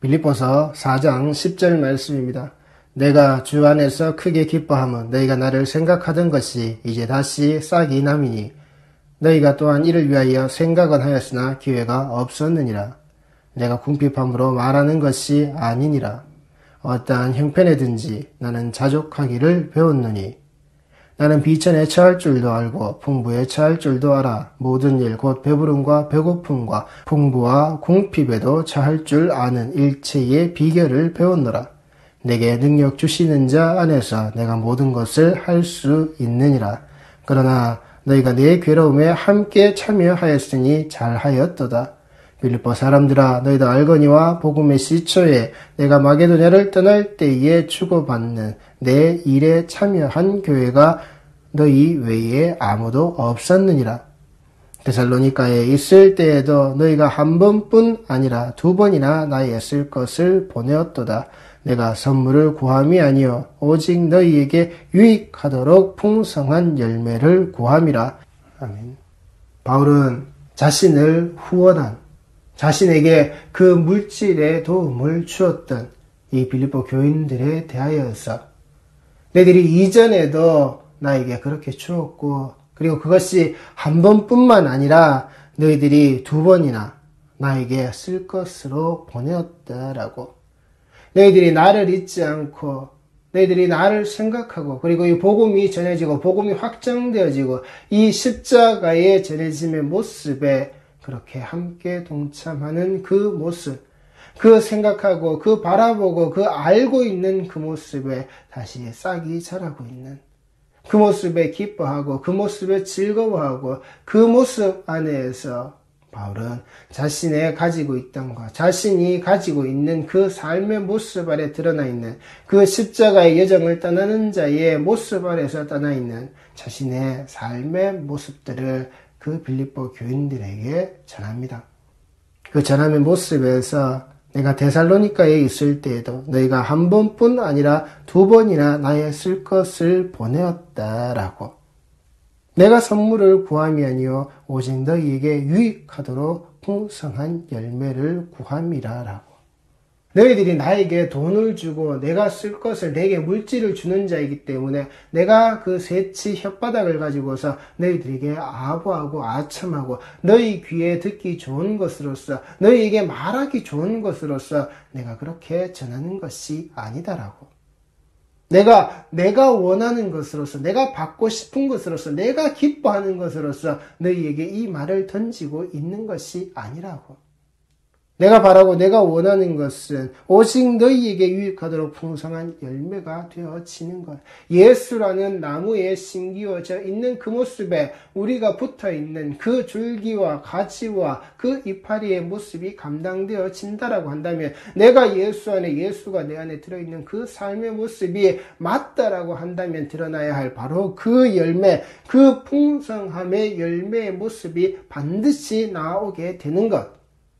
빌립보서 4장 10절 말씀입니다. 내가 주 안에서 크게 기뻐하면 너희가 나를 생각하던 것이 이제 다시 싹이 남이니 너희가 또한 이를 위하여 생각은 하였으나 기회가 없었느니라. 내가 궁핍함으로 말하는 것이 아니니라. 어떠한 형편에든지 나는 자족하기를 배웠노니 나는 비천에 처할 줄도 알고 풍부에 처할 줄도 알아. 모든 일 곧 배부름과 배고픔과 풍부와 궁핍에도 처할 줄 아는 일체의 비결을 배웠노라. 내게 능력 주시는 자 안에서 내가 모든 것을 할 수 있느니라. 그러나 너희가 내 괴로움에 함께 참여하였으니 잘하였도다. 빌립보 사람들아, 너희도 알거니와 복음의 시초에 내가 마게도냐를 떠날 때에 주고받는 내 일에 참여한 교회가 너희 외에 아무도 없었느니라. 데살로니가에 있을 때에도 너희가 한 번뿐 아니라 두 번이나 나의 쓸 것을 보내었도다. 내가 선물을 구함이 아니요 오직 너희에게 유익하도록 풍성한 열매를 구함이라. 아멘. 바울은 자신을 후원한, 자신에게 그 물질의 도움을 주었던 이 빌립보 교인들에 대하여서 너희들이 이전에도 나에게 그렇게 주었고, 그리고 그것이 한 번뿐만 아니라 너희들이 두 번이나 나에게 쓸 것으로 보내었다라고. 너희들이 나를 잊지 않고 너희들이 나를 생각하고, 그리고 이 복음이 전해지고 복음이 확정되어지고 이 십자가의 전해짐의 모습에 그렇게 함께 동참하는 그 모습, 그 생각하고 그 바라보고 그 알고 있는 그 모습에 다시 싹이 자라고 있는 그 모습에 기뻐하고 그 모습에 즐거워하고 그 모습 안에서 바울은 자신의 가지고 있던 것, 자신이 가지고 있는 그 삶의 모습 아래 드러나 있는 그 십자가의 여정을 떠나는 자의 모습 아래서 떠나 있는 자신의 삶의 모습들을 그 빌립보 교인들에게 전합니다. 그 전함의 모습에서 내가 데살로니가에 있을 때에도 너희가 한 번뿐 아니라 두 번이나 나의 쓸 것을 보내었다라고. 내가 선물을 구함이 아니요 오직 너희에게 유익하도록 풍성한 열매를 구함이라라고. 너희들이 나에게 돈을 주고 내가 쓸 것을 내게 물질을 주는 자이기 때문에 내가 그 새치 혓바닥을 가지고서 너희들에게 아부하고 아첨하고 너희 귀에 듣기 좋은 것으로서 너희에게 말하기 좋은 것으로서 내가 그렇게 전하는 것이 아니다라고. 내가 원하는 것으로서, 내가 받고 싶은 것으로서, 내가 기뻐하는 것으로서 너희에게 이 말을 던지고 있는 것이 아니라고. 내가 바라고 내가 원하는 것은 오직 너희에게 유익하도록 풍성한 열매가 되어지는 것. 예수라는 나무에 심기어져 있는 그 모습에 우리가 붙어있는 그 줄기와 가지와 그 이파리의 모습이 감당되어진다라고 한다면 내가 예수 안에, 예수가 내 안에 들어있는 그 삶의 모습이 맞다라고 한다면 드러나야 할 바로 그 열매, 그 풍성함의 열매의 모습이 반드시 나오게 되는 것.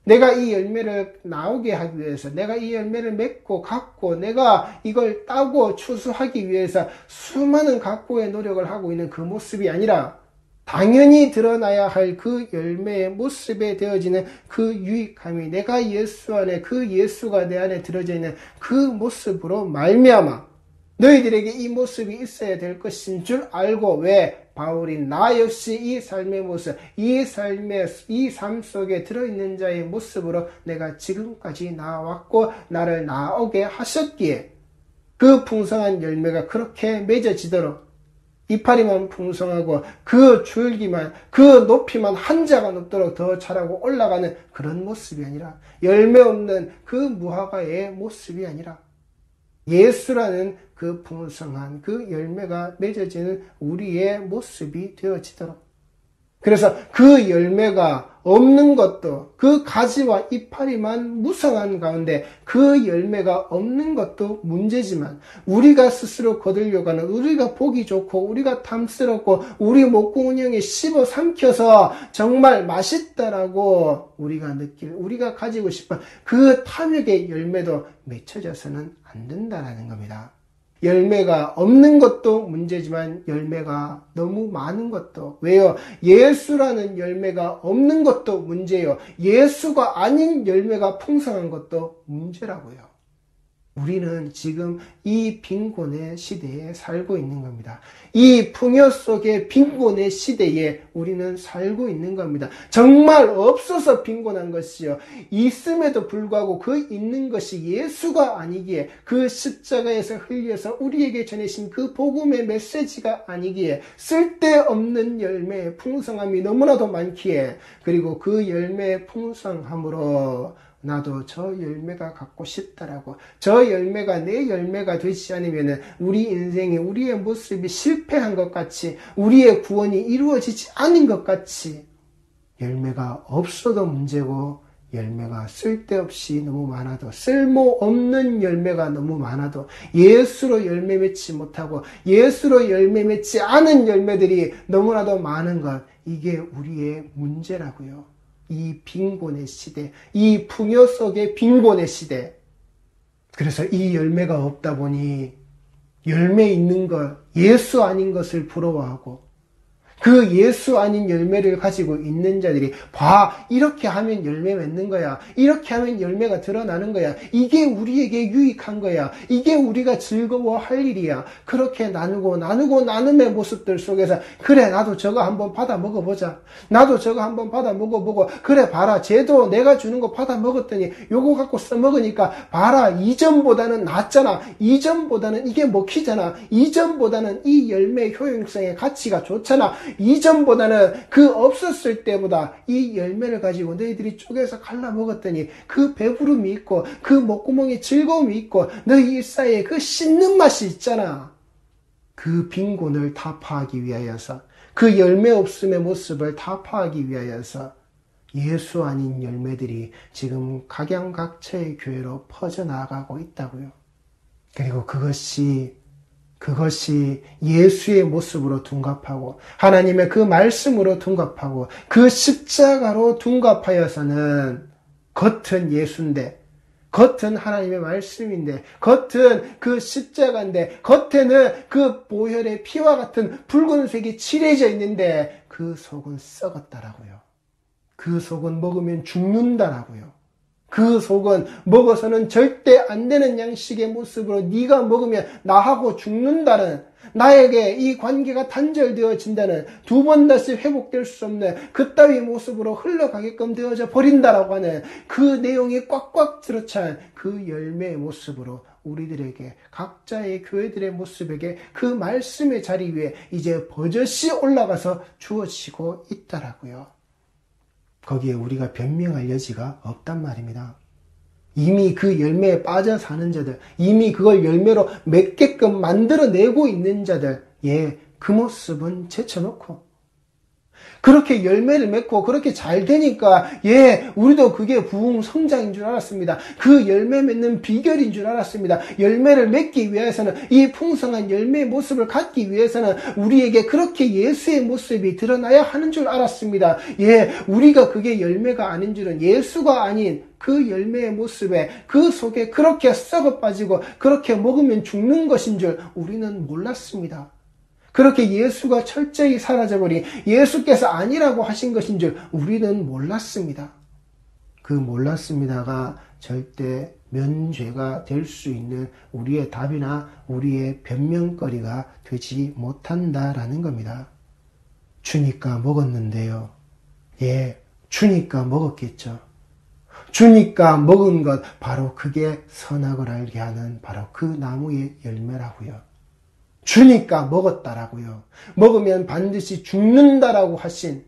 내가 이 열매를 나오게 하기 위해서, 내가 이 열매를 맺고 갖고 내가 이걸 따고 추수하기 위해서 수많은 각고의 노력을 하고 있는 그 모습이 아니라 당연히 드러나야 할 그 열매의 모습에 되어지는 그 유익함이 내가 예수 안에, 그 예수가 내 안에 들어져 있는 그 모습으로 말미암아 너희들에게 이 모습이 있어야 될 것인 줄 알고, 왜? 바울이 나 역시 이 삶의 모습, 이 삶 속에 들어있는 자의 모습으로 내가 지금까지 나왔고 나를 나오게 하셨기에 그 풍성한 열매가 그렇게 맺어지도록 이파리만 풍성하고 그 줄기만, 그 높이만 한 자가 높도록 더 자라고 올라가는 그런 모습이 아니라, 열매 없는 그 무화과의 모습이 아니라 예수라는 그 풍성한 그 열매가 맺어지는 우리의 모습이 되어지도록. 그래서 그 열매가 없는 것도, 그 가지와 이파리만 무성한 가운데 그 열매가 없는 것도 문제지만, 우리가 스스로 거들려고 하는, 우리가 보기 좋고 우리가 탐스럽고 우리 목구멍에 씹어 삼켜서 정말 맛있다라고 우리가 우리가 가지고 싶은 그 탐욕의 열매도 맺혀져서는 안 된다라는 겁니다. 열매가 없는 것도 문제지만 열매가 너무 많은 것도. 왜요? 예수라는 열매가 없는 것도 문제요. 예수가 아닌 열매가 풍성한 것도 문제라고요. 우리는 지금 이 빈곤의 시대에 살고 있는 겁니다. 이 풍요 속의 빈곤의 시대에 우리는 살고 있는 겁니다. 정말 없어서 빈곤한 것이요. 있음에도 불구하고 그 있는 것이 예수가 아니기에, 그 십자가에서 흘려서 우리에게 전해진 그 복음의 메시지가 아니기에, 쓸데없는 열매의 풍성함이 너무나도 많기에, 그리고 그 열매의 풍성함으로 나도 저 열매가 갖고 싶다라고, 저 열매가 내 열매가 되지 않으면 우리 인생이, 우리의 모습이 실패한 것 같이, 우리의 구원이 이루어지지 않은 것 같이, 열매가 없어도 문제고 열매가 쓸데없이 너무 많아도, 쓸모없는 열매가 너무 많아도, 예수로 열매 맺지 못하고 예수로 열매 맺지 않은 열매들이 너무나도 많은 것, 이게 우리의 문제라고요. 이 빈곤의 시대, 이 풍요 속의 빈곤의 시대. 그래서 이 열매가 없다 보니 열매 있는 것, 예수 아닌 것을 부러워하고, 그 예수 아닌 열매를 가지고 있는 자들이, 봐, 이렇게 하면 열매 맺는 거야, 이렇게 하면 열매가 드러나는 거야, 이게 우리에게 유익한 거야, 이게 우리가 즐거워할 일이야. 그렇게 나눔의 모습들 속에서, 그래, 나도 저거 한번 받아 먹어보자, 나도 저거 한번 받아 먹어보고, 그래, 봐라, 쟤도 내가 주는 거 받아 먹었더니 요거 갖고 써먹으니까 봐라, 이전보다는 낫잖아, 이전보다는 이게 먹히잖아, 이전보다는 이 열매 효용성의 가치가 좋잖아, 이전보다는 그 없었을 때보다 이 열매를 가지고 너희들이 쪼개서 갈라 먹었더니 그 배부름이 있고, 그 목구멍에 즐거움이 있고, 너희 일사에 그 씹는 맛이 있잖아. 그 빈곤을 타파하기 위하여서, 그 열매 없음의 모습을 타파하기 위하여서 예수 아닌 열매들이 지금 각양각처의 교회로 퍼져나가고 있다고요. 그리고 그것이 예수의 모습으로 둔갑하고, 하나님의 그 말씀으로 둔갑하고, 그 십자가로 둔갑하여서는 겉은 예수인데, 겉은 하나님의 말씀인데, 겉은 그 십자가인데, 겉에는 그 보혈의 피와 같은 붉은색이 칠해져 있는데 그 속은 썩었다라고요. 그 속은 먹으면 죽는다라고요. 그 속은 먹어서는 절대 안 되는 양식의 모습으로 네가 먹으면 나하고 죽는다는, 나에게 이 관계가 단절되어진다는, 두 번 다시 회복될 수 없는 그따위 모습으로 흘러가게끔 되어져 버린다라고 하는 그 내용이 꽉꽉 들어찬 그 열매의 모습으로 우리들에게, 각자의 교회들의 모습에게 그 말씀의 자리 위에 이제 버젓이 올라가서 주어지고 있다라고요. 거기에 우리가 변명할 여지가 없단 말입니다. 이미 그 열매에 빠져 사는 자들, 이미 그걸 열매로 맺게끔 만들어내고 있는 자들, 그 모습은 제쳐놓고, 그렇게 열매를 맺고 그렇게 잘 되니까 우리도 그게 부흥 성장인 줄 알았습니다. 그 열매 맺는 비결인 줄 알았습니다. 열매를 맺기 위해서는, 이 풍성한 열매의 모습을 갖기 위해서는 우리에게 그렇게 예수의 모습이 드러나야 하는 줄 알았습니다. 우리가 그게 열매가 아닌 줄은, 예수가 아닌 그 열매의 모습에, 그 속에 그렇게 썩어 빠지고 그렇게 먹으면 죽는 것인 줄 우리는 몰랐습니다. 그렇게 예수가 철저히 사라져버린, 예수께서 아니라고 하신 것인 줄 우리는 몰랐습니다. 그 몰랐습니다가 절대 면죄가 될 수 있는 우리의 답이나 우리의 변명거리가 되지 못한다라는 겁니다. 주니까 먹었는데요. 주니까 먹었겠죠. 주니까 먹은 것, 바로 그게 선악을 알게 하는 바로 그 나무의 열매라고요. 주니까 먹었다라고요. 먹으면 반드시 죽는다라고 하신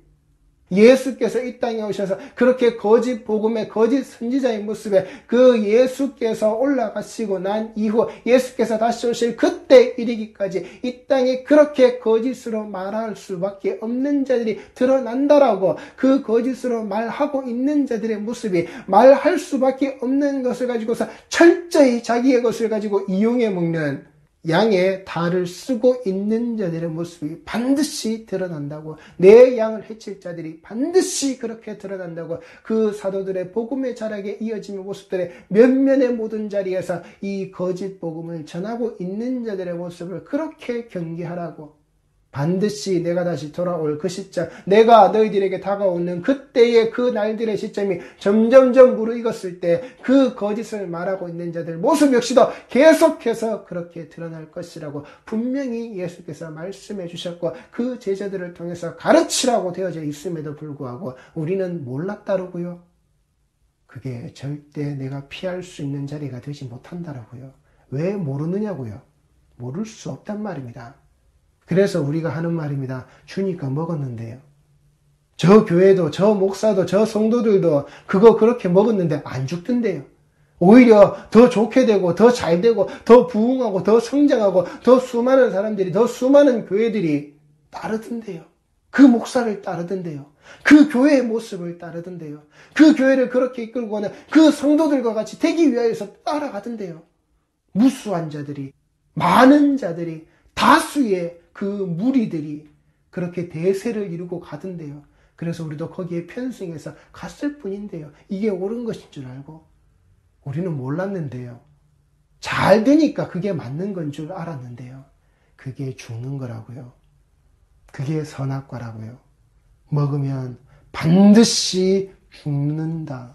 예수께서 이 땅에 오셔서 그렇게 거짓 복음의 거짓 선지자의 모습에, 그 예수께서 올라가시고 난 이후 예수께서 다시 오실 그때 이르기까지 이 땅에 그렇게 거짓으로 말할 수밖에 없는 자들이 드러난다라고, 그 거짓으로 말하고 있는 자들의 모습이 말할 수밖에 없는 것을 가지고서 철저히 자기의 것을 가지고 이용해 먹는 양의 달을 쓰고 있는 자들의 모습이 반드시 드러난다고, 내 양을 해칠 자들이 반드시 그렇게 드러난다고, 그 사도들의 복음의 자락에 이어지는 모습들의 면면의 모든 자리에서 이 거짓 복음을 전하고 있는 자들의 모습을 그렇게 경계하라고, 반드시 내가 다시 돌아올 그 시점, 내가 너희들에게 다가오는 그때의 그 날들의 시점이 점점점 무르익었을 때 그 거짓을 말하고 있는 자들 모습 역시도 계속해서 그렇게 드러날 것이라고 분명히 예수께서 말씀해 주셨고, 그 제자들을 통해서 가르치라고 되어져 있음에도 불구하고 우리는 몰랐다라고요. 그게 절대 내가 피할 수 있는 자리가 되지 못한다라고요. 왜 모르느냐고요. 모를 수 없단 말입니다. 그래서 우리가 하는 말입니다. 주니까 먹었는데요. 저 교회도, 저 목사도, 저 성도들도 그거 그렇게 먹었는데 안 죽던데요. 오히려 더 좋게 되고, 더 잘 되고, 더 부흥하고, 더 성장하고, 더 수많은 사람들이, 더 수많은 교회들이 따르던데요. 그 목사를 따르던데요. 그 교회의 모습을 따르던데요. 그 교회를 그렇게 이끌고는 그 성도들과 같이 되기 위하여서 따라가던데요. 무수한 자들이, 많은 자들이, 다수의 그 무리들이 그렇게 대세를 이루고 가던데요. 그래서 우리도 거기에 편승해서 갔을 뿐인데요. 이게 옳은 것인 줄 알고 우리는 몰랐는데요. 잘 되니까 그게 맞는 건 줄 알았는데요. 그게 죽는 거라고요. 그게 선악과라고요. 먹으면 반드시 죽는다.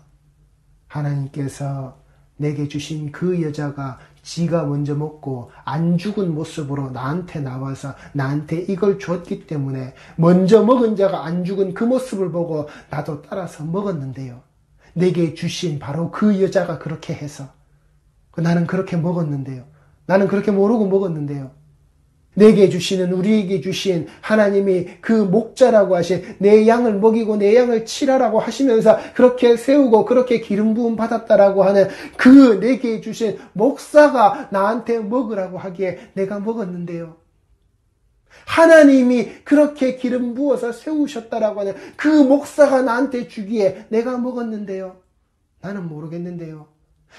하나님께서 내게 주신 그 여자가 지가 먼저 먹고 안 죽은 모습으로 나한테 나와서 나한테 이걸 줬기 때문에 먼저 먹은 자가 안 죽은 그 모습을 보고 나도 따라서 먹었는데요. 내게 주신 바로 그 여자가 그렇게 해서 나는 그렇게 먹었는데요. 나는 그렇게 모르고 먹었는데요. 내게 주시는, 우리에게 주신 하나님이 그 목자라고 하신 내 양을 먹이고 내 양을 치라라고 하시면서 그렇게 세우고 그렇게 기름 부음 받았다라고 하는 그 내게 주신 목사가 나한테 먹으라고 하기에 내가 먹었는데요. 하나님이 그렇게 기름 부어서 세우셨다라고 하는 그 목사가 나한테 주기에 내가 먹었는데요. 나는 모르겠는데요.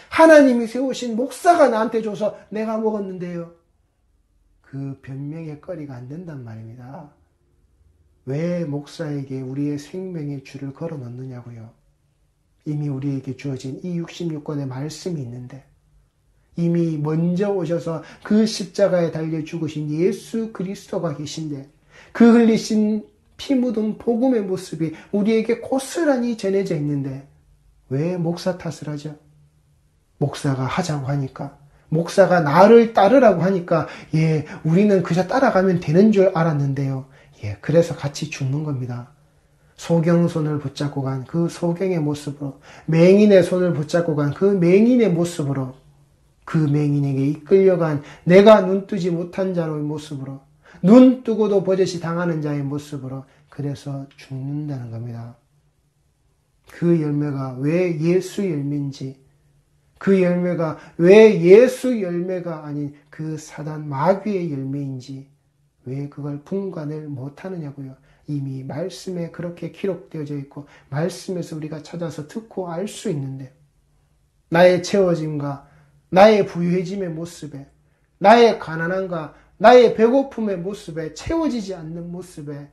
하나님이 세우신 목사가 나한테 줘서 내가 먹었는데요. 그 변명의 거리가 안 된단 말입니다. 왜 목사에게 우리의 생명의 줄을 걸어 놓느냐고요. 이미 우리에게 주어진 이 66권의 말씀이 있는데, 이미 먼저 오셔서 그 십자가에 달려 죽으신 예수 그리스도가 계신데, 그 흘리신 피 묻은 복음의 모습이 우리에게 고스란히 전해져 있는데 왜 목사 탓을 하죠? 목사가 하자고 하니까, 목사가 나를 따르라고 하니까 우리는 그저 따라가면 되는 줄 알았는데요. 그래서 같이 죽는 겁니다. 소경 손을 붙잡고 간 그 소경의 모습으로, 맹인의 손을 붙잡고 간 그 맹인의 모습으로, 그 맹인에게 이끌려간 내가 눈 뜨지 못한 자의 모습으로, 눈 뜨고도 버젓이 당하는 자의 모습으로, 그래서 죽는다는 겁니다. 그 열매가 왜 예수 열매인지, 그 열매가 왜 예수 열매가 아닌 그 사단 마귀의 열매인지 왜 그걸 분간을 못하느냐고요. 이미 말씀에 그렇게 기록되어져 있고 말씀에서 우리가 찾아서 듣고 알 수 있는데, 나의 채워짐과 나의 부유해짐의 모습에, 나의 가난함과 나의 배고픔의 모습에, 채워지지 않는 모습에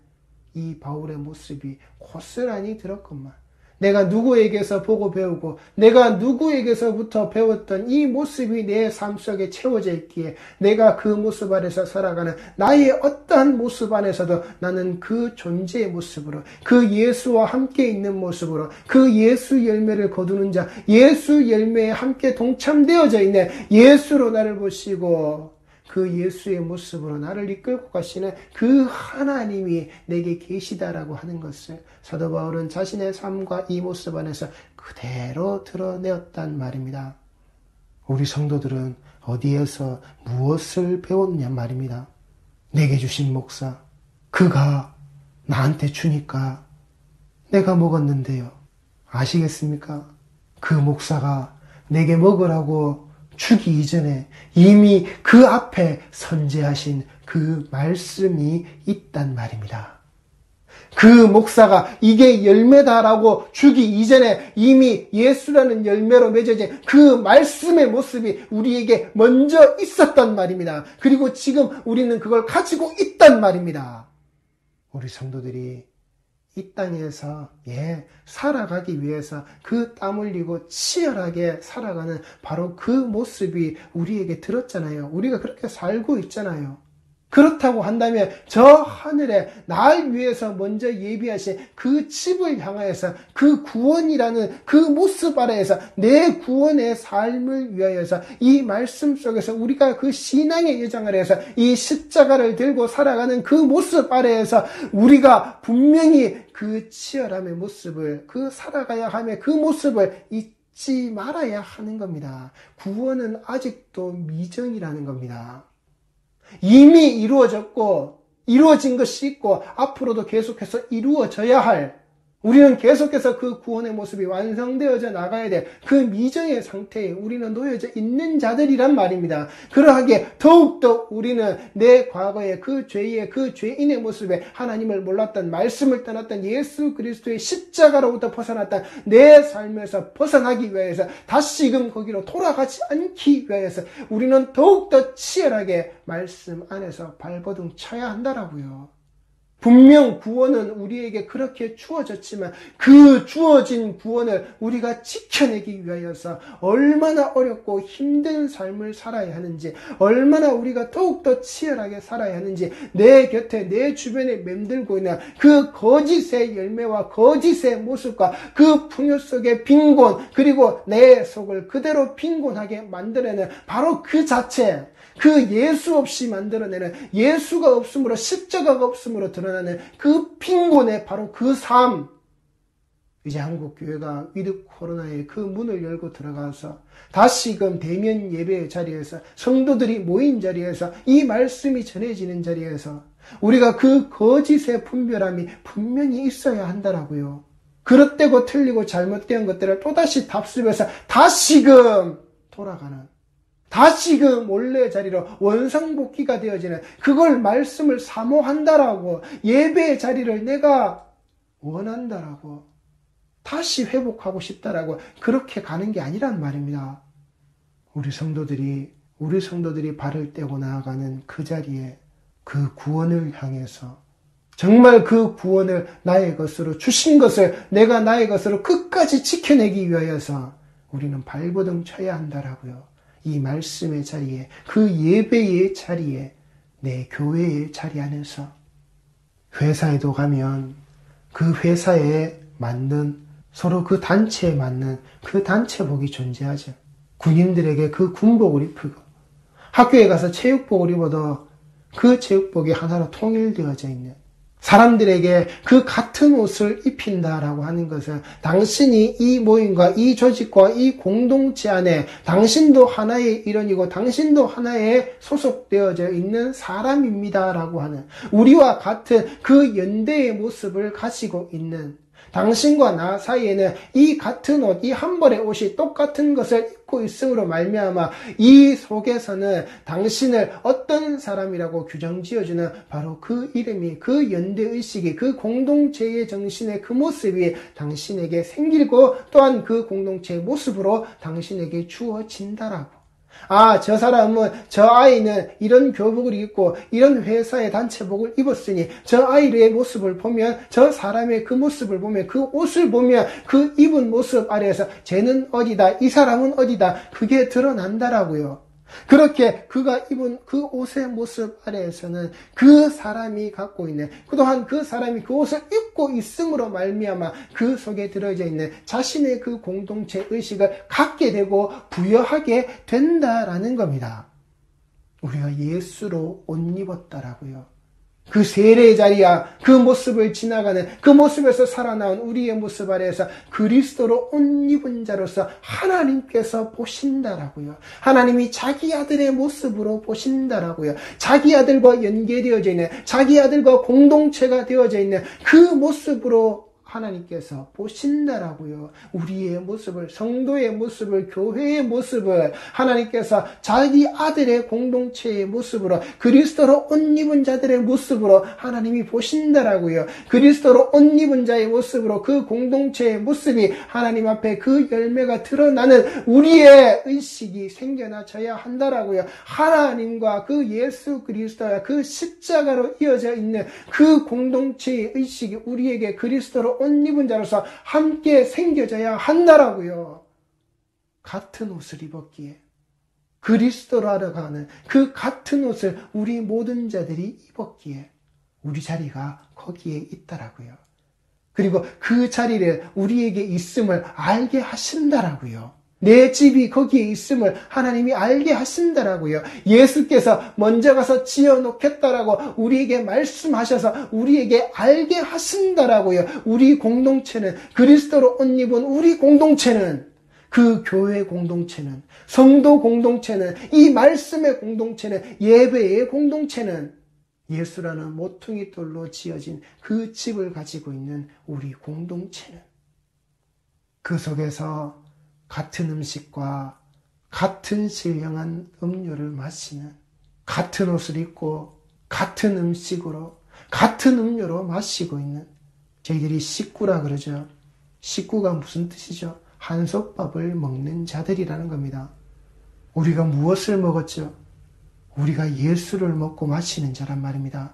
이 바울의 모습이 고스란히 들었건만, 내가 누구에게서 보고 배우고 내가 누구에게서부터 배웠던 이 모습이 내 삶 속에 채워져 있기에 내가 그 모습 안에서 살아가는 나의 어떠한 모습 안에서도 나는 그 존재의 모습으로, 그 예수와 함께 있는 모습으로, 그 예수 열매를 거두는 자, 예수 열매에 함께 동참되어져 있는 예수로 나를 보시고 그 예수의 모습으로 나를 이끌고 가시는 그 하나님이 내게 계시다라고 하는 것을 사도 바울은 자신의 삶과 이 모습 안에서 그대로 드러내었단 말입니다. 우리 성도들은 어디에서 무엇을 배웠냐 말입니다. 내게 주신 목사, 그가 나한테 주니까 내가 먹었는데요. 아시겠습니까? 그 목사가 내게 먹으라고 주기 이전에 이미 그 앞에 선제하신 그 말씀이 있단 말입니다. 그 목사가 이게 열매다라고 주기 이전에 이미 예수라는 열매로 맺어진 그 말씀의 모습이 우리에게 먼저 있었단 말입니다. 그리고 지금 우리는 그걸 가지고 있단 말입니다. 우리 성도들이 이 땅에서 살아가기 위해서 그 땀 흘리고 치열하게 살아가는 바로 그 모습이 우리에게 들었잖아요. 우리가 그렇게 살고 있잖아요. 그렇다고 한다면 저 하늘에 날 위해서 먼저 예비하신 그 집을 향하여서 그 구원이라는 그 모습 아래에서 내 구원의 삶을 위하여서 이 말씀 속에서 우리가 그 신앙의 여정 아래에서 이 십자가를 들고 살아가는 그 모습 아래에서 우리가 분명히 그 치열함의 모습을, 그 살아가야 함의 그 모습을 잊지 말아야 하는 겁니다. 구원은 아직도 미정이라는 겁니다. 이미 이루어졌고 이루어진 것이 있고 앞으로도 계속해서 이루어져야 할, 우리는 계속해서 그 구원의 모습이 완성되어져 나가야 될 그 미정의 상태에 우리는 놓여져 있는 자들이란 말입니다. 그러하기에 더욱더 우리는 내 과거의 그 죄의 그 죄인의 모습에 하나님을 몰랐던, 말씀을 떠났던, 예수 그리스도의 십자가로부터 벗어났던 내 삶에서 벗어나기 위해서 다시금 거기로 돌아가지 않기 위해서 우리는 더욱더 치열하게 말씀 안에서 발버둥 쳐야 한다라고요. 분명 구원은 우리에게 그렇게 주어졌지만 그 주어진 구원을 우리가 지켜내기 위하여서 얼마나 어렵고 힘든 삶을 살아야 하는지, 얼마나 우리가 더욱더 치열하게 살아야 하는지, 내 곁에 내 주변에 맴들고 있는 그 거짓의 열매와 거짓의 모습과 그 풍요 속의 빈곤, 그리고 내 속을 그대로 빈곤하게 만들어내는 바로 그 자체, 그 예수 없이 만들어내는, 예수가 없으므로, 십자가가 없으므로 드러나는 그 빈곤의 바로 그 삶. 이제 한국교회가 위드 코로나의 그 문을 열고 들어가서 다시금 대면 예배 자리에서, 성도들이 모인 자리에서, 이 말씀이 전해지는 자리에서 우리가 그 거짓의 분별함이 분명히 있어야 한다라고요. 그릇되고 틀리고 잘못된 것들을 또다시 답습해서 다시금 돌아가는, 다시금 원래 자리로 원상복귀가 되어지는, 그걸 말씀을 사모한다라고, 예배의 자리를 내가 원한다라고, 다시 회복하고 싶다라고 그렇게 가는 게 아니란 말입니다. 우리 성도들이 발을 떼고 나아가는 그 자리에 그 구원을 향해서 정말 그 구원을 나의 것으로 주신 것을 내가 나의 것으로 끝까지 지켜내기 위하여서 우리는 발버둥 쳐야 한다라고요. 이 말씀의 자리에, 그 예배의 자리에, 내 교회의 자리 안에서, 회사에도 가면 그 회사에 맞는, 서로 그 단체에 맞는 그 단체복이 존재하죠. 군인들에게 그 군복을 입히고, 학교에 가서 체육복을 입어도 그 체육복이 하나로 통일되어져 있는, 사람들에게 그 같은 옷을 입힌다라고 하는 것은 당신이 이 모임과 이 조직과 이 공동체 안에 당신도 하나의 일원이고 당신도 하나에 소속되어져 있는 사람입니다라고 하는, 우리와 같은 그 연대의 모습을 가지고 있는, 당신과 나 사이에는 이 같은 옷, 이 한 벌의 옷이 똑같은 것을 입고 있음으로 말미암아 이 속에서는 당신을 어떤 사람이라고 규정지어주는 바로 그 이름이, 그 연대의식이, 그 공동체의 정신의 그 모습이 당신에게 생기고 또한 그 공동체의 모습으로 당신에게 주어진다라고. 아, 저 사람은, 저 아이는 이런 교복을 입고 이런 회사의 단체복을 입었으니 저 아이의 모습을 보면, 저 사람의 그 모습을 보면, 그 옷을 보면 그 입은 모습 아래에서 쟤는 어디다, 이 사람은 어디다, 그게 드러난다라고요. 그렇게 그가 입은 그 옷의 모습 아래에서는 그 사람이 갖고 있는, 또한 그 사람이 그 옷을 입고 있음으로 말미암아 그 속에 들어져 있는 자신의 그 공동체 의식을 갖게 되고 부여하게 된다라는 겁니다. 우리가 예수로 옷 입었다라고요. 그 세례의 자리야, 그 모습을 지나가는, 그 모습에서 살아나온 우리의 모습 아래에서 그리스도로 옷 입은 자로서 하나님께서 보신다라고요. 하나님이 자기 아들의 모습으로 보신다라고요. 자기 아들과 연계되어져 있는, 자기 아들과 공동체가 되어져 있는 그 모습으로 하나님께서 보신다라고요. 우리의 모습을, 성도의 모습을, 교회의 모습을 하나님께서 자기 아들의 공동체의 모습으로, 그리스도로 옷 입은 자들의 모습으로 하나님이 보신다라고요. 그리스도로 옷 입은 자의 모습으로 그 공동체의 모습이 하나님 앞에 그 열매가 드러나는 우리의 의식이 생겨나져야 한다라고요. 하나님과 그 예수 그리스도와 그 십자가로 이어져 있는 그 공동체의 의식이 우리에게 그리스도로 옷 입은 자로서 함께 생겨져야 한다라고요. 같은 옷을 입었기에, 그리스도로 하러 가는 그 같은 옷을 우리 모든 자들이 입었기에 우리 자리가 거기에 있다라고요. 그리고 그 자리를 우리에게 있음을 알게 하신다라고요. 내 집이 거기에 있음을 하나님이 알게 하신다라고요. 예수께서 먼저 가서 지어놓겠다라고 우리에게 말씀하셔서 우리에게 알게 하신다라고요. 우리 공동체는, 그리스도로 옷 입은 우리 공동체는, 그 교회 공동체는, 성도 공동체는, 이 말씀의 공동체는, 예배의 공동체는 예수라는 모퉁이 돌로 지어진 그 집을 가지고 있는 우리 공동체는, 그 속에서 같은 음식과 같은 신령한 음료를 마시는, 같은 옷을 입고 같은 음식으로 같은 음료로 마시고 있는, 저희들이 식구라 그러죠. 식구가 무슨 뜻이죠? 한솥밥을 먹는 자들이라는 겁니다. 우리가 무엇을 먹었죠? 우리가 예수를 먹고 마시는 자란 말입니다.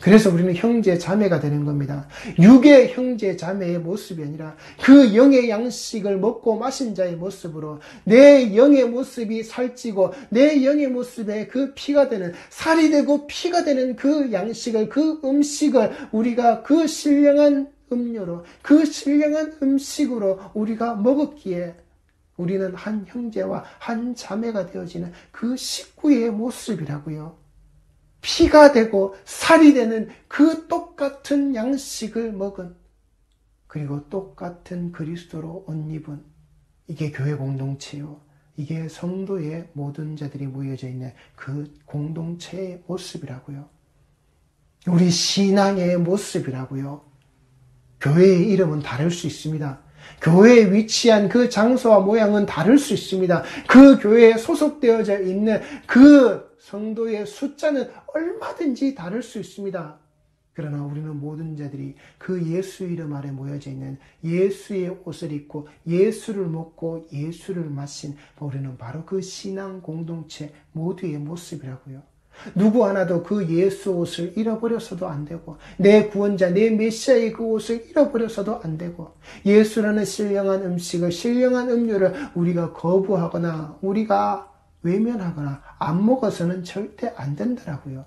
그래서 우리는 형제 자매가 되는 겁니다. 육의 형제 자매의 모습이 아니라 그 영의 양식을 먹고 마신 자의 모습으로, 내 영의 모습이 살찌고 내 영의 모습에 그 피가 되는, 살이 되고 피가 되는 그 양식을, 그 음식을 우리가 그 신령한 음료로, 그 신령한 음식으로 우리가 먹었기에 우리는 한 형제와 한 자매가 되어지는 그 식구의 모습이라고요. 피가 되고 살이 되는 그 똑같은 양식을 먹은, 그리고 똑같은 그리스도로 옷 입은, 이게 교회 공동체요. 이게 성도의 모든 자들이 모여져 있는 그 공동체의 모습이라고요. 우리 신앙의 모습이라고요. 교회의 이름은 다를 수 있습니다. 교회에 위치한 그 장소와 모양은 다를 수 있습니다. 그 교회에 소속되어져 있는 그 성도의 숫자는 얼마든지 다를 수 있습니다. 그러나 우리는 모든 자들이 그 예수 이름 아래 모여져 있는, 예수의 옷을 입고 예수를 먹고 예수를 마신 우리는 바로 그 신앙 공동체 모두의 모습이라고요. 누구 하나도 그 예수 옷을 잃어버려서도 안 되고, 내 구원자, 내 메시아의 그 옷을 잃어버려서도 안 되고, 예수라는 신령한 음식을, 신령한 음료를 우리가 거부하거나 우리가 외면하거나 안 먹어서는 절대 안 된다라고요.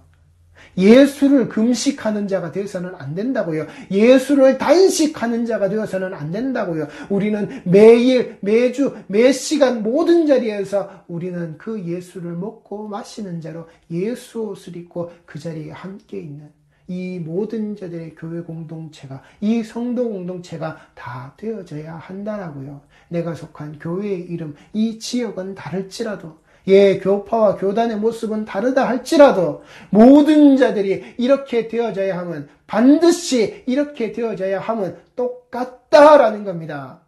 예수를 금식하는 자가 되어서는 안 된다고요. 예수를 단식하는 자가 되어서는 안 된다고요. 우리는 매일, 매주, 매 시간 모든 자리에서 우리는 그 예수를 먹고 마시는 자로 예수 옷을 입고 그 자리에 함께 있는 이 모든 자들의 교회 공동체가, 이 성도 공동체가 다 되어져야 한다라고요. 내가 속한 교회의 이름, 이 지역은 다를지라도, 교파와 교단의 모습은 다르다 할지라도 모든 자들이 이렇게 되어져야 함은, 반드시 이렇게 되어져야 함은 똑같다라는 겁니다.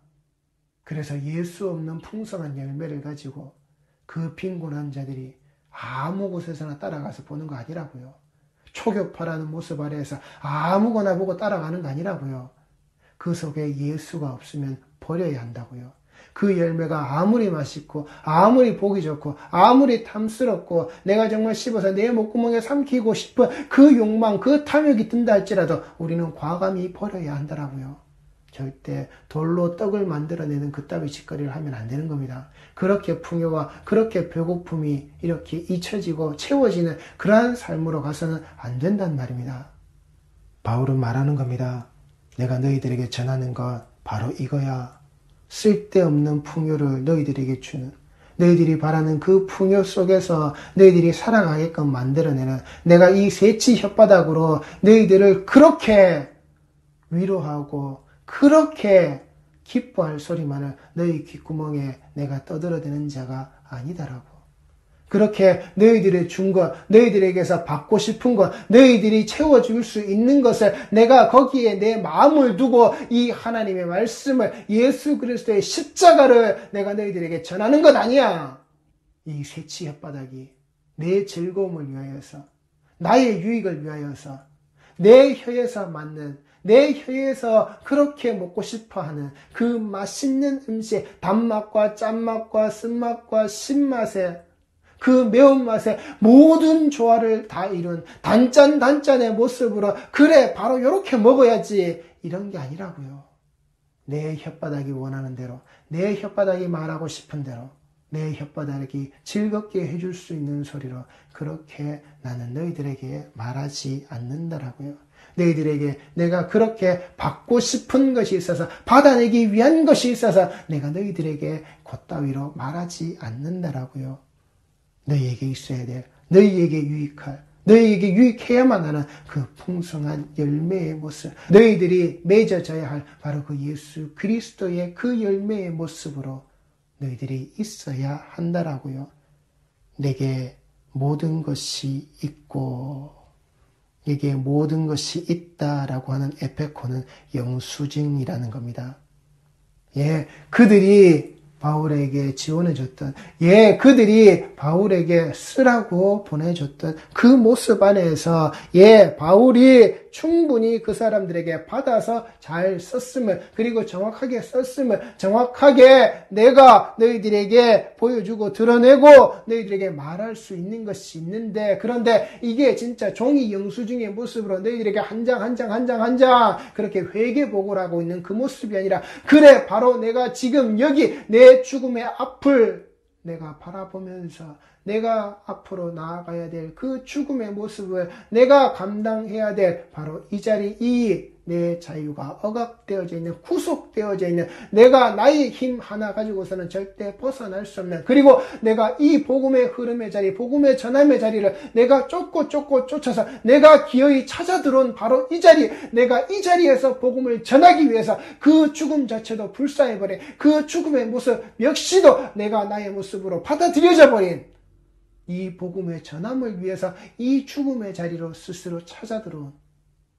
그래서 예수 없는 풍성한 열매를 가지고 그 빈곤한 자들이 아무 곳에서나 따라가서 보는 거 아니라고요. 초교파라는 모습 아래에서 아무거나 보고 따라가는 거 아니라고요. 그 속에 예수가 없으면 버려야 한다고요. 그 열매가 아무리 맛있고 아무리 보기 좋고 아무리 탐스럽고 내가 정말 씹어서 내 목구멍에 삼키고 싶은 그 욕망, 그 탐욕이 든다 할지라도 우리는 과감히 버려야 한다라고요. 절대 돌로 떡을 만들어내는 그따위 짓거리를 하면 안 되는 겁니다. 그렇게 풍요와 그렇게 배고픔이 이렇게 잊혀지고 채워지는 그러한 삶으로 가서는 안 된단 말입니다. 바울은 말하는 겁니다. 내가 너희들에게 전하는 것 바로 이거야. 쓸데없는 풍요를 너희들에게 주는, 너희들이 바라는 그 풍요 속에서 너희들이 살아가게끔 만들어내는, 내가 이 새치 혓바닥으로 너희들을 그렇게 위로하고 그렇게 기뻐할 소리만을 너희 귓구멍에 내가 떠들어대는 자가 아니다라고. 그렇게 너희들이 준 것, 너희들에게서 받고 싶은 것, 너희들이 채워줄 수 있는 것을 내가 거기에 내 마음을 두고 이 하나님의 말씀을, 예수 그리스도의 십자가를 내가 너희들에게 전하는 것 아니야. 이 새치 혓바닥이 내 즐거움을 위하여서, 나의 유익을 위하여서, 내 혀에서 맞는, 내 혀에서 그렇게 먹고 싶어하는 그 맛있는 음식, 단맛과 짠맛과 쓴맛과 신맛의 그 매운맛의 모든 조화를 다 이룬 단짠단짠의 모습으로, 그래 바로 이렇게 먹어야지, 이런 게 아니라고요. 내 혓바닥이 원하는 대로, 내 혓바닥이 말하고 싶은 대로, 내 혓바닥이 즐겁게 해줄 수 있는 소리로 그렇게 나는 너희들에게 말하지 않는다라고요. 너희들에게 내가 그렇게 받고 싶은 것이 있어서, 받아내기 위한 것이 있어서 내가 너희들에게 그따위로 말하지 않는다라고요. 너희에게 있어야 될, 너희에게 유익할, 너희에게 유익해야만 하는 그 풍성한 열매의 모습, 너희들이 맺어져야 할 바로 그 예수 그리스도의 그 열매의 모습으로 너희들이 있어야 한다라고요. 내게 모든 것이 있고 내게 모든 것이 있다라고 하는 에페코는 영수증이라는 겁니다. 예, 그들이 바울에게 지원해줬던, 예, 그들이 바울에게 쓰라고 보내줬던 그 모습 안에서, 예, 바울이 충분히 그 사람들에게 받아서 잘 썼음을, 그리고 정확하게 썼음을, 정확하게 내가 너희들에게 보여주고 드러내고 너희들에게 말할 수 있는 것이 있는데, 그런데 이게 진짜 종이 영수증의 모습으로 너희들에게 한 장 한 장 한 장 한 장 그렇게 회개복을 하고 있는 그 모습이 아니라, 그래 바로 내가 지금 여기 내 죽음의 앞을 내가 바라보면서 내가 앞으로 나아가야 될 그 죽음의 모습을 내가 감당해야 될 바로 이 자리, 이 내 자유가 억압되어져 있는, 구속되어져 있는, 내가 나의 힘 하나 가지고서는 절대 벗어날 수 없는, 그리고 내가 이 복음의 흐름의 자리, 복음의 전함의 자리를 내가 쫓고 쫓아서 내가 기어이 찾아 들어온 바로 이 자리, 내가 이 자리에서 복음을 전하기 위해서 그 죽음 자체도 불사해버린 그 죽음의 모습 역시도 내가 나의 모습으로 받아들여져 버린 이 복음의 전함을 위해서 이 죽음의 자리로 스스로 찾아 들어온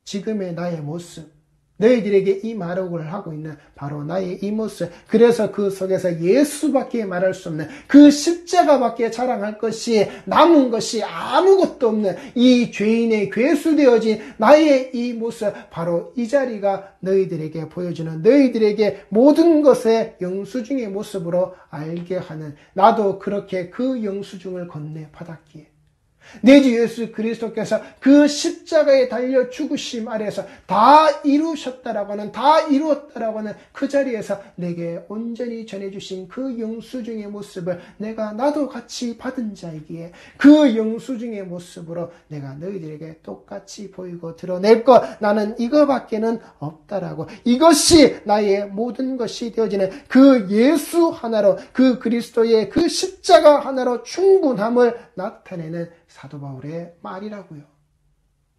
지금의 나의 모습, 너희들에게 이 말을 하고 있는 바로 나의 이 모습, 그래서 그 속에서 예수밖에 말할 수 없는 그 십자가밖에 자랑할 것이 남은 것이 아무것도 없는 이 죄인의 괴수되어진 나의 이 모습, 바로 이 자리가 너희들에게 보여주는, 너희들에게 모든 것의 영수증의 모습으로 알게 하는, 나도 그렇게 그 영수증을 건네 받았기에 내 주 예수 그리스도께서 그 십자가에 달려 죽으심 아래에서 다 이루셨다라고 하는, 다 이루었다라고 하는 그 자리에서 내게 온전히 전해주신 그 영수증의 모습을 내가 나도 같이 받은 자이기에 그 영수증의 모습으로 내가 너희들에게 똑같이 보이고 드러낼 것, 나는 이거밖에는 없다라고, 이것이 나의 모든 것이 되어지는 그 예수 하나로, 그 그리스도의 그 십자가 하나로 충분함을 나타내는 사도 바울의 말이라고요.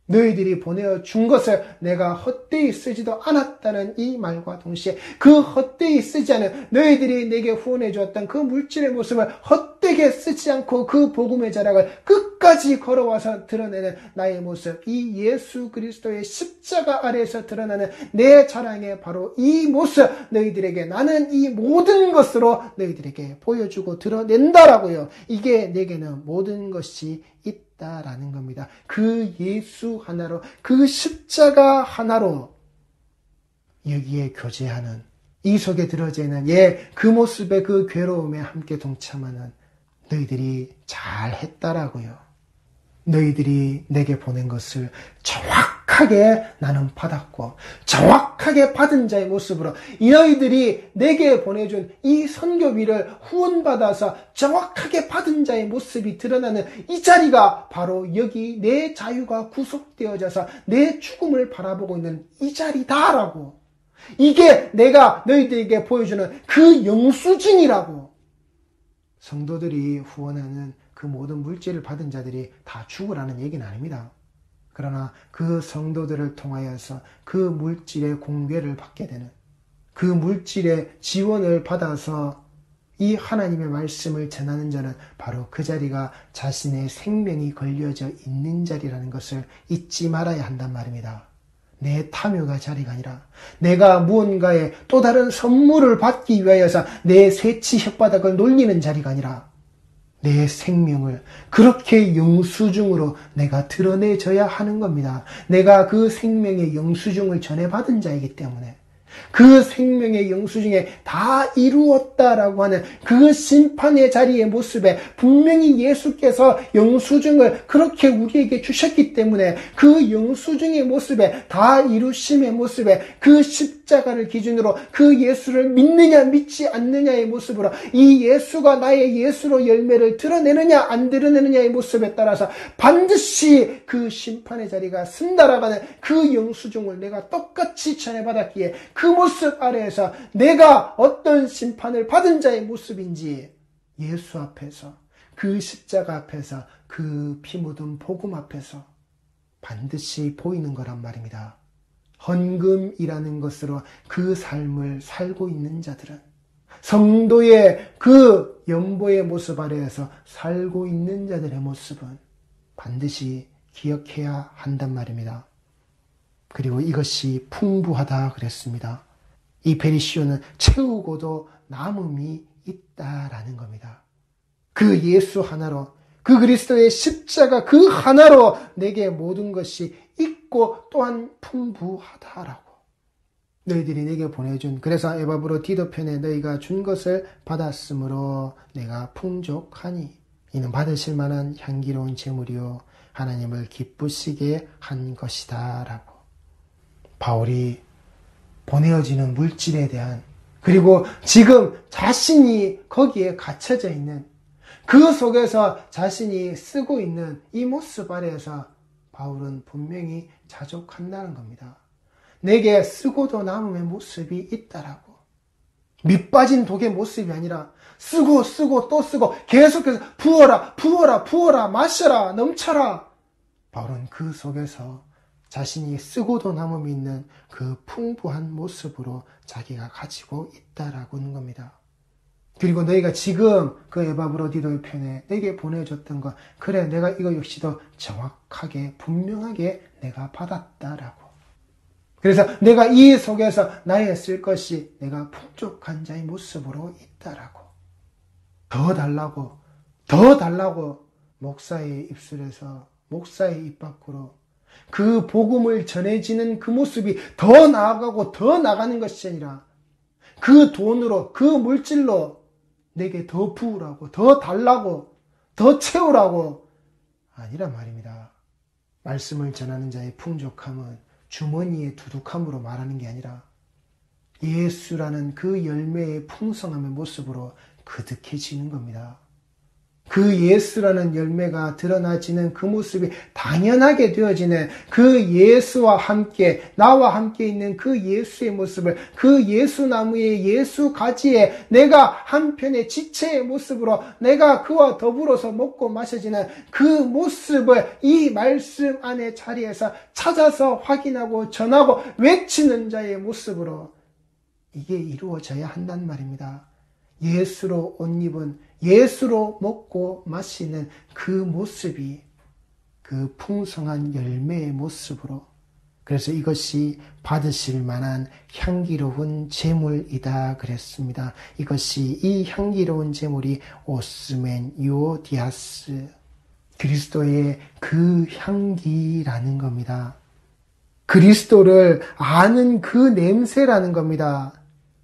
너희들이 보내준 것을 내가 헛되이 쓰지도 않았다는 이 말과 동시에 그 헛되이 쓰지 않은, 너희들이 내게 후원해 주었던 그 물질의 모습을 헛되게 쓰지 않고 그 복음의 자락을 끝까지 걸어와서 드러내는 나의 모습, 이 예수 그리스도의 십자가 아래에서 드러나는 내 자랑의 바로 이 모습, 너희들에게 나는 이 모든 것으로 너희들에게 보여주고 드러낸다라고요. 이게 내게는 모든 것이 있다라는 겁니다. 그 예수 하나로, 그 십자가 하나로 여기에 교제하는, 이 속에 들어져 있는 그 모습의 그 괴로움에 함께 동참하는 너희들이 잘했다라고요. 너희들이 내게 보낸 것을 정확하게 나는 받았고, 정확하게 받은 자의 모습으로 너희들이 내게 보내준 이 선교비를 후원받아서 정확하게 받은 자의 모습이 드러나는 이 자리가 바로 여기 내 자유가 구속되어져서 내 죽음을 바라보고 있는 이 자리다라고. 이게 내가 너희들에게 보여주는 그 영수증이라고. 성도들이 후원하는 그 모든 물질을 받은 자들이 다 죽으라는 얘기는 아닙니다. 그러나 그 성도들을 통하여서 그 물질의 공개를 받게 되는, 그 물질의 지원을 받아서 이 하나님의 말씀을 전하는 자는 바로 그 자리가 자신의 생명이 걸려져 있는 자리라는 것을 잊지 말아야 한단 말입니다. 내 탐욕의 자리가 아니라 내가 무언가의 또 다른 선물을 받기 위하여서 내 새치 혓바닥을 놀리는 자리가 아니라 내 생명을 그렇게 영수증으로 내가 드러내줘야 하는 겁니다. 내가 그 생명의 영수증을 전해받은 자이기 때문에 그 생명의 영수증에 다 이루었다라고 하는 그 심판의 자리의 모습에 분명히 예수께서 영수증을 그렇게 우리에게 주셨기 때문에 그 영수증의 모습에 다 이루심의 모습에 그 십자가를 기준으로 그 예수를 믿느냐 믿지 않느냐의 모습으로 이 예수가 나의 예수로 열매를 드러내느냐 안 드러내느냐의 모습에 따라서 반드시 그 심판의 자리가 쓴다라고 하는 그 영수증을 내가 똑같이 전해받았기에 그 모습 아래에서 내가 어떤 심판을 받은 자의 모습인지 예수 앞에서 그 십자가 앞에서 그 피 묻은 복음 앞에서 반드시 보이는 거란 말입니다. 헌금이라는 것으로 그 삶을 살고 있는 자들은 성도의 그 연보의 모습 아래에서 살고 있는 자들의 모습은 반드시 기억해야 한단 말입니다. 그리고 이것이 풍부하다 그랬습니다. 이 페리시오는 채우고도 남음이 있다라는 겁니다. 그 예수 하나로, 그 그리스도의 십자가 그 하나로 내게 모든 것이 있고 또한 풍부하다라고. 너희들이 내게 보내준, 그래서 에바브로 디도편에 너희가 준 것을 받았으므로 내가 풍족하니 이는 받으실 만한 향기로운 제물이요 하나님을 기쁘시게 한 것이다 라고. 바울이 보내어지는 물질에 대한, 그리고 지금 자신이 거기에 갇혀져 있는 그 속에서 자신이 쓰고 있는 이 모습 아래에서 바울은 분명히 자족한다는 겁니다. 내게 쓰고도 남음의 모습이 있다라고. 밑빠진 독의 모습이 아니라 쓰고 또 쓰고 계속해서 부어라 마셔라 넘쳐라. 바울은 그 속에서 자신이 쓰고도 남음이 있는 그 풍부한 모습으로 자기가 가지고 있다라고 하는 겁니다. 그리고 너희가 지금 그 에바브로디도 편에 내게 보내줬던 것, 그래 내가 이거 역시도 정확하게 분명하게 내가 받았다라고. 그래서 내가 이 속에서 나의 쓸 것이 내가 풍족한 자의 모습으로 있다라고. 더 달라고 목사의 입술에서, 목사의 입 밖으로 그 복음을 전해지는 그 모습이 더 나아가고 더 나가는 것이 아니라 그 돈으로, 그 물질로 내게 더 부으라고, 더 달라고, 더 채우라고 아니라 말입니다. 말씀을 전하는 자의 풍족함은 주머니의 두둑함으로 말하는 게 아니라 예수라는 그 열매의 풍성함의 모습으로 그득해지는 겁니다. 그 예수라는 열매가 드러나지는 그 모습이 당연하게 되어지는 그 예수와 함께, 나와 함께 있는 그 예수의 모습을, 그 예수나무의 예수 가지에 내가 한편의 지체의 모습으로 내가 그와 더불어서 먹고 마셔지는 그 모습을 이 말씀 안의 자리에서 찾아서 확인하고 전하고 외치는 자의 모습으로 이게 이루어져야 한단 말입니다. 예수로 옷 입은, 예수로 먹고 마시는 그 모습이 그 풍성한 열매의 모습으로, 그래서 이것이 받으실 만한 향기로운 제물이다 그랬습니다. 이것이, 이 향기로운 제물이 오스멘 유오디아스, 그리스도의 그 향기라는 겁니다. 그리스도를 아는 그 냄새라는 겁니다.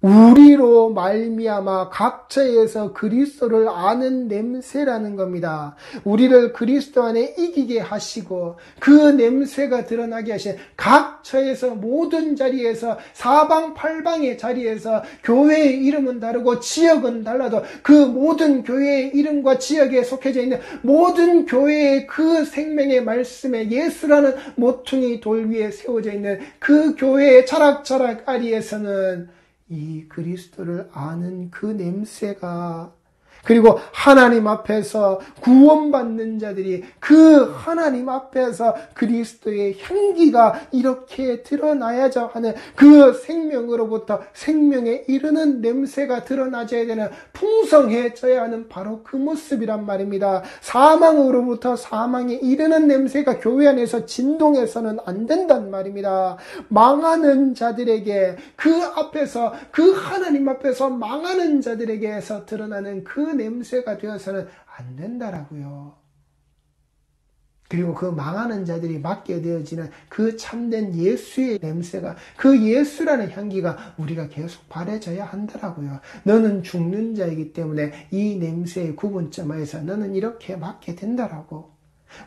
우리로 말미암아 각처에서 그리스도를 아는 냄새라는 겁니다. 우리를 그리스도 안에 이기게 하시고 그 냄새가 드러나게 하신 각처에서, 모든 자리에서, 사방팔방의 자리에서, 교회의 이름은 다르고 지역은 달라도 그 모든 교회의 이름과 지역에 속해져 있는 모든 교회의 그 생명의 말씀에 예수라는 모퉁이 돌 위에 세워져 있는 그 교회의 자락자락 아리에서는 이 그리스도를 아는 그 냄새가, 그리고 하나님 앞에서 구원받는 자들이 그 하나님 앞에서 그리스도의 향기가 이렇게 드러나야죠 하는 그 생명으로부터 생명에 이르는 냄새가 드러나줘야 되는 풍성해져야 하는 바로 그 모습이란 말입니다. 사망으로부터 사망에 이르는 냄새가 교회 안에서 진동해서는 안 된단 말입니다. 망하는 자들에게 그 앞에서 그 하나님 앞에서 망하는 자들에게서 드러나는 그 냄새가 되어서는 안 된다라고요. 그리고 그 망하는 자들이 맡게 되어지는 그 참된 예수의 냄새가, 그 예수라는 향기가 우리가 계속 바래져야 한다라고요. 너는 죽는 자이기 때문에 이 냄새의 구분점에서 너는 이렇게 맡게 된다라고.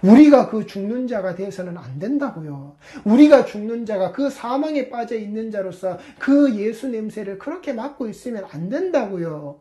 우리가 그 죽는 자가 되어서는 안 된다고요. 우리가 죽는 자가 그 사망에 빠져 있는 자로서 그 예수 냄새를 그렇게 맡고 있으면 안 된다고요.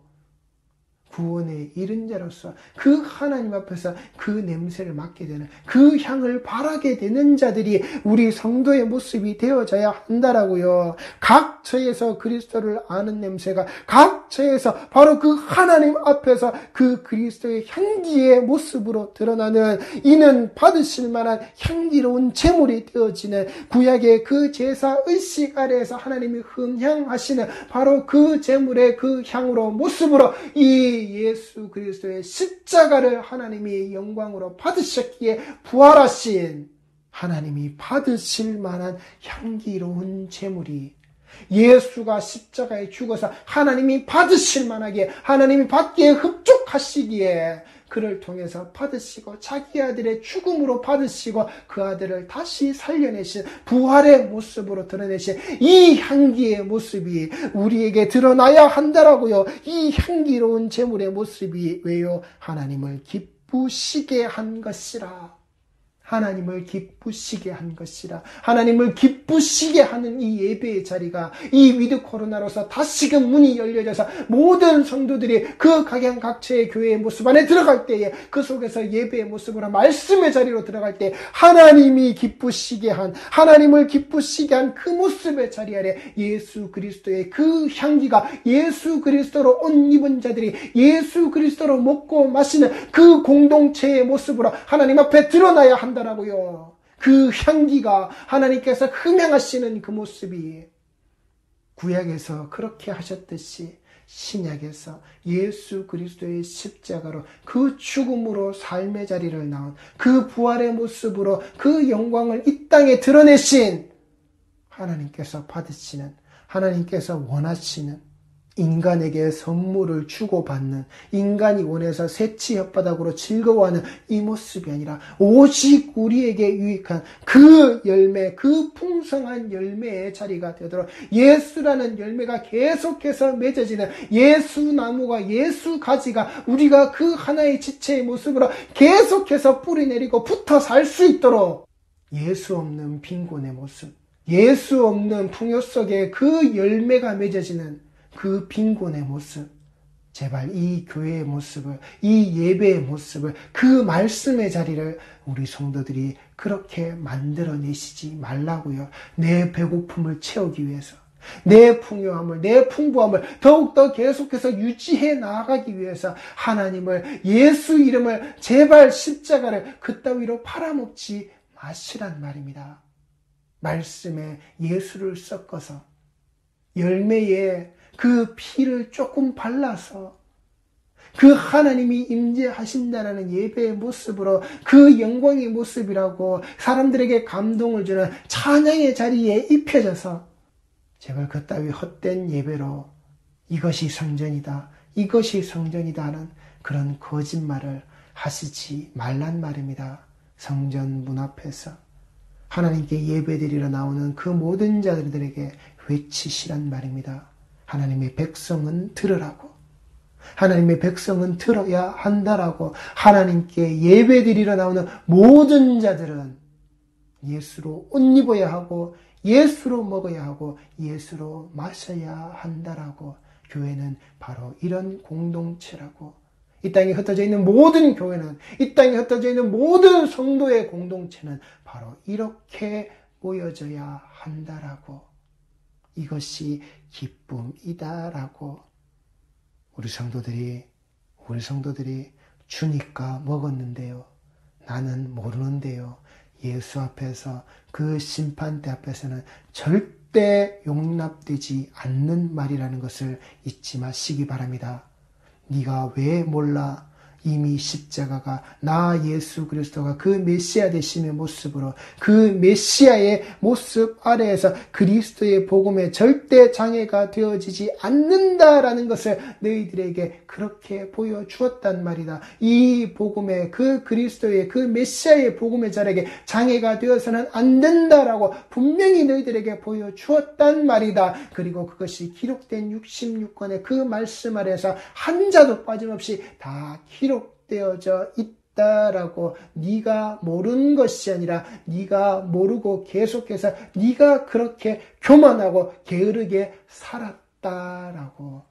구원에 이른 자로서 그 하나님 앞에서 그 냄새를 맡게 되는, 그 향을 바라게 되는 자들이 우리 성도의 모습이 되어져야 한다라고요. 각 처에서 그리스도를 아는 냄새가 각 처에서 바로 그 하나님 앞에서 그 그리스도의 향기의 모습으로 드러나는, 이는 받으실 만한 향기로운 제물이 되어지는 구약의 그 제사 의식 아래에서 하나님이 흥향하시는 바로 그 제물의 그 향으로 모습으로 이 예수 그리스도의 십자가를 하나님이 영광으로 받으셨기에 부활하신 하나님이 받으실 만한 향기로운 제물이, 예수가 십자가에 죽어서 하나님이 받으실 만하게, 하나님이 받기에 흡족하시기에 그를 통해서 받으시고 자기 아들의 죽음으로 받으시고 그 아들을 다시 살려내신 부활의 모습으로 드러내신 이 향기의 모습이 우리에게 드러나야 한다라고요. 이 향기로운 제물의 모습이 왜요? 하나님을 기쁘시게 한 것이라. 하나님을 기쁘시게 한 것이라. 하나님을 기쁘시게 하는 이 예배의 자리가 이 위드 코로나로서 다시금 문이 열려져서 모든 성도들이 그 각양각처의 교회의 모습 안에 들어갈 때에 그 속에서 예배의 모습으로 말씀의 자리로 들어갈 때 하나님이 기쁘시게 한, 하나님을 기쁘시게 한 그 모습의 자리 아래 예수 그리스도의 그 향기가, 예수 그리스도로 옷 입은 자들이 예수 그리스도로 먹고 마시는 그 공동체의 모습으로 하나님 앞에 드러나야 한다 라고요. 그 향기가 하나님께서 흠양하시는 그 모습이 구약에서 그렇게 하셨듯이 신약에서 예수 그리스도의 십자가로 그 죽음으로 삶의 자리를 나온 그 부활의 모습으로 그 영광을 이 땅에 드러내신 하나님께서 받으시는, 하나님께서 원하시는, 인간에게 선물을 주고받는, 인간이 원해서 새치 혓바닥으로 즐거워하는 이 모습이 아니라 오직 우리에게 유익한 그 열매, 그 풍성한 열매의 자리가 되도록 예수라는 열매가 계속해서 맺어지는, 예수 나무가, 예수 가지가 우리가 그 하나의 지체의 모습으로 계속해서 뿌리내리고 붙어 살 수 있도록 예수 없는 빈곤의 모습, 예수 없는 풍요 속에 그 열매가 맺어지는 그 빈곤의 모습, 제발 이 교회의 모습을, 이 예배의 모습을, 그 말씀의 자리를 우리 성도들이 그렇게 만들어내시지 말라고요. 내 배고픔을 채우기 위해서, 내 풍요함을, 내 풍부함을 더욱더 계속해서 유지해 나아가기 위해서 하나님을, 예수 이름을, 제발 십자가를 그따위로 팔아먹지 마시란 말입니다. 말씀에 예수를 섞어서 열매에 그 피를 조금 발라서 그 하나님이 임재하신다라는 예배의 모습으로 그 영광의 모습이라고 사람들에게 감동을 주는 찬양의 자리에 입혀져서 제발 그따위 헛된 예배로 이것이 성전이다, 이것이 성전이다 하는 그런 거짓말을 하시지 말란 말입니다. 성전 문 앞에서 하나님께 예배드리러 나오는 그 모든 자들에게 외치시란 말입니다. 하나님의 백성은 들으라고, 하나님의 백성은 들어야 한다라고, 하나님께 예배드리러 나오는 모든 자들은 예수로 옷 입어야 하고 예수로 먹어야 하고 예수로 마셔야 한다라고. 교회는 바로 이런 공동체라고. 이 땅에 흩어져 있는 모든 교회는, 이 땅에 흩어져 있는 모든 성도의 공동체는 바로 이렇게 모여져야 한다라고. 이것이 기쁨이다라고 우리 성도들이 우리 성도들이 주니까 먹었는데요. 나는 모르는데요. 예수 앞에서 그 심판대 앞에서는 절대 용납되지 않는 말이라는 것을 잊지 마시기 바랍니다. 네가 왜 몰라? 이미 십자가가 나 예수 그리스도가 그 메시아 되심의 모습으로 그 메시아의 모습 아래에서 그리스도의 복음에 절대 장애가 되어지지 않는다라는 것을 너희들에게 그렇게 보여주었단 말이다. 이 복음에 그 그리스도의 그 메시아의 복음의 자에게 장애가 되어서는 안 된다라고 분명히 너희들에게 보여주었단 말이다. 그리고 그것이 기록된 66권의 그 말씀 아래에서 한 자도 빠짐없이 다 기록되어져 있다라고 네가 모르는 것이 아니라 네가 모르고 계속해서 네가 그렇게 교만하고 게으르게 살았다라고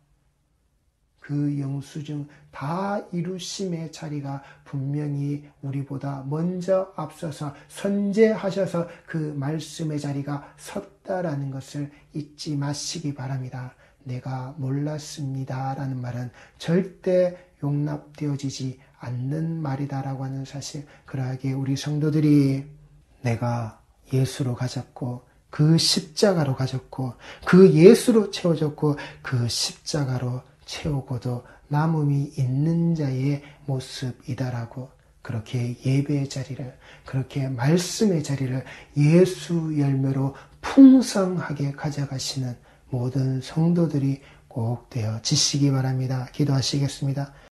그 영수증 다 이루심의 자리가 분명히 우리보다 먼저 앞서서 선제하셔서 그 말씀의 자리가 섰다라는 것을 잊지 마시기 바랍니다. 내가 몰랐습니다 라는 말은 절대 용납되어지지 않는 말이다라고 하는 사실, 그러하게 우리 성도들이 내가 예수로 가졌고 그 십자가로 가졌고 그 예수로 채워졌고 그 십자가로 채우고도 남음이 있는 자의 모습이다라고 그렇게 예배의 자리를, 그렇게 말씀의 자리를 예수 열매로 풍성하게 가져가시는 모든 성도들이 꼭 되어지시기 바랍니다. 기도하시겠습니다.